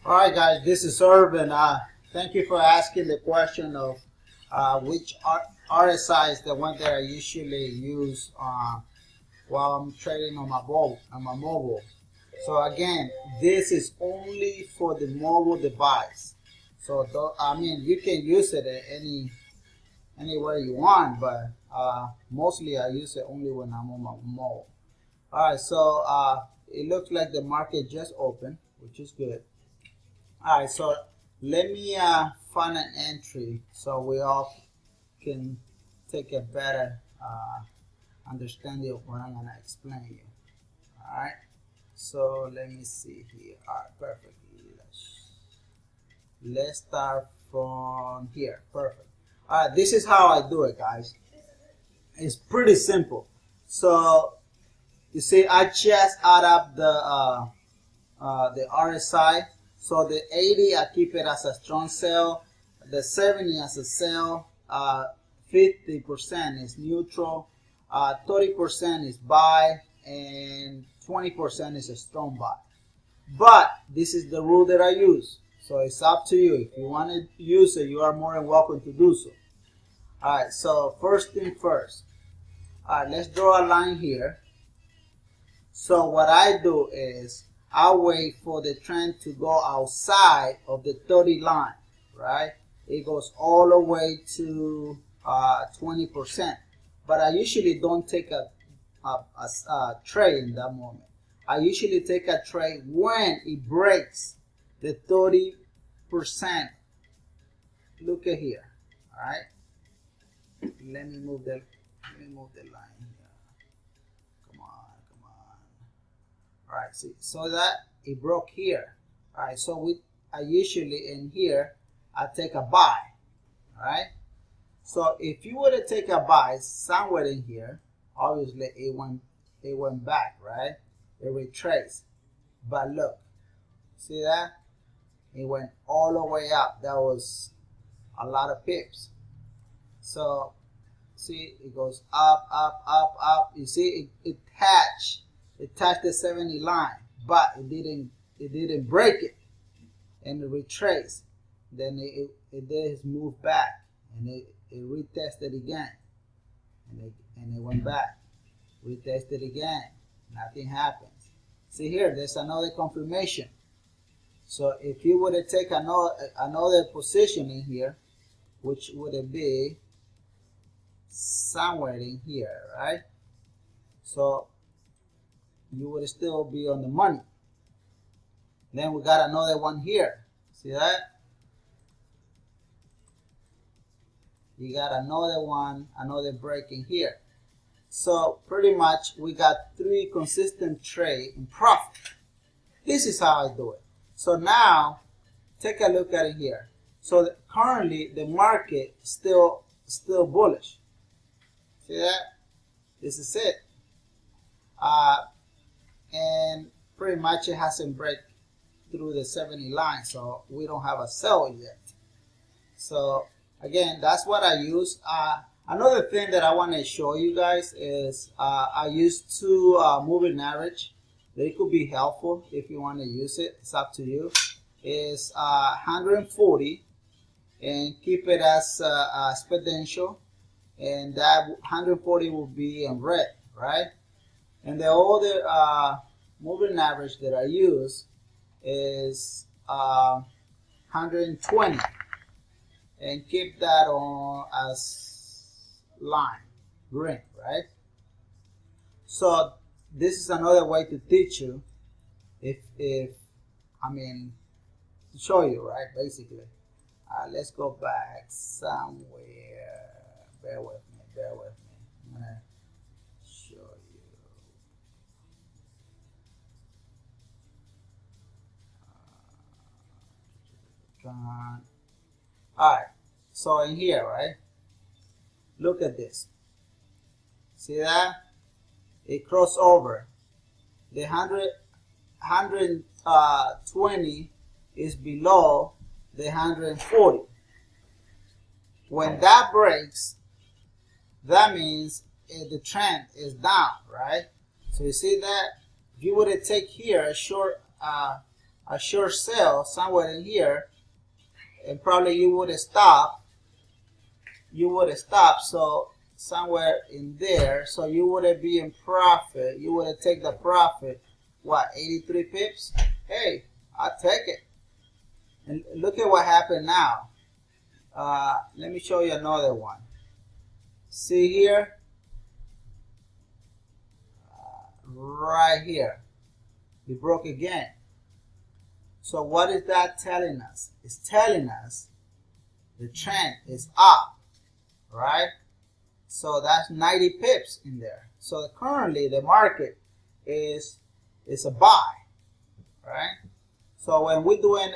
Alright guys, this is Irv, and thank you for asking the question of which RSI is the one that I usually use while I'm trading on my mobile. So again, this is only for the mobile device. So I mean, you can use it at anywhere you want, but mostly I use it only when I'm on my mobile. Alright, so it looks like the market just opened, which is good. Alright, so let me find an entry so we all can take a better understanding of what I'm going to explain you. Alright, so let me see here. Alright, perfect. Let's start from here. Perfect. Alright, this is how I do it, guys. It's pretty simple. So you see, I just add up the RSI. So the 80, I keep it as a strong sell. The 70 as a sell. 50% is neutral. 30% is buy, and 20% is a strong buy. But this is the rule that I use. So it's up to you. If you want to use it, you are more than welcome to do so. Alright, so first thing first. Alright, let's draw a line here. So what I do is I wait for the trend to go outside of the 30 line, right? It goes all the way to 20%. But I usually don't take a trade in that moment. I usually take a trade when it breaks the 30%. Look at here, all right? Let me move the line here. Come on. All right, see, so that it broke here. All right, so I usually in here I take a buy. All right, so if you were to take a buy somewhere in here, obviously it went back, right? It retraced, but look, see that it went all the way up. That was a lot of pips. So see, it goes up. You see, it touched the 70 line, but it didn't break it, and it retraced. Then it did move back, and it retested again, and it went back, retested again. Nothing happens. See here, there's another confirmation. So if you were to take another position in here, which would it be somewhere in here, right? So you would still be on the money. Then we got another one here. See that? You got another one, another break in here. So pretty much we got 3 consistent trades in profit. This is how I do it. So now take a look at it here. So currently the market still bullish. See that? This is it. And pretty much it hasn't break through the 70 line, so we don't have a sell yet. So again, that's what I use. Another thing that I want to show you guys is I use 2 moving average. They could be helpful if you want to use it. It's up to you. It's 140, and keep it as exponential, and that 140 will be in red, right? And the other moving average that I use is 120, and keep that on as line, green, right? So this is another way to teach you, if I mean, to show you, right? Basically, let's go back somewhere. Bear with me. I'm gonna show you. Alright, so in here, right? Look at this. See that? It crossed over. The 120 is below the 140. When that breaks, that means the trend is down, right? So you see that if you were to take here a short a short sale somewhere in here, and probably you would have stopped. So somewhere in there, so you would have been in profit. You would have taken the profit. What, 83 pips? Hey, I'll take it. And look at what happened now. Let me show you another one. See here? Right here. We broke again. So what is that telling us? It's telling us the trend is up, right? So that's 90 pips in there. So currently the market is a buy, right? So when we're doing,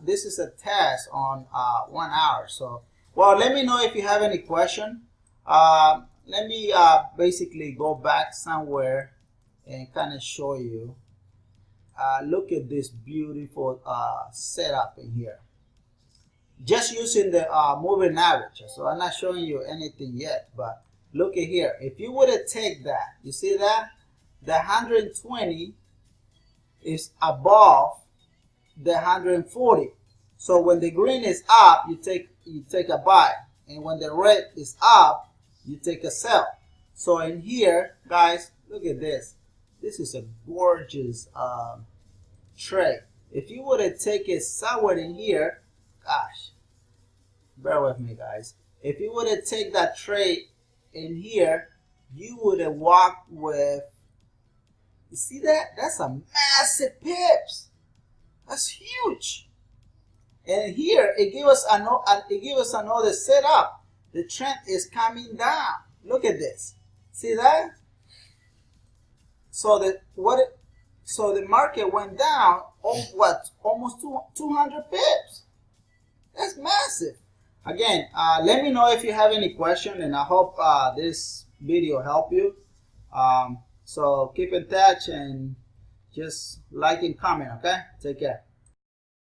this is a test on 1 hour. So, well, let me know if you have any question. Let me basically go back somewhere and kind of show you. Look at this beautiful setup in here. Just using the moving average. So I'm not showing you anything yet, but look at here. If you would have taken that, you see that? The 120 is above the 140. So when the green is up, you take a buy, and when the red is up, you take a sell. So in here, guys, look at this. This is a gorgeous trade. If you would have taken somewhere in here, gosh, bear with me, guys. If you would have taken that trade in here, you would have walked with, you see that? That's a massive pips. That's huge. And here it gives us another setup. The trend is coming down. Look at this. See that? So the market went down. What? Almost 200 pips. That's massive. Again, let me know if you have any question, and I hope this video helped you. So keep in touch and just like and comment. Okay. Take care.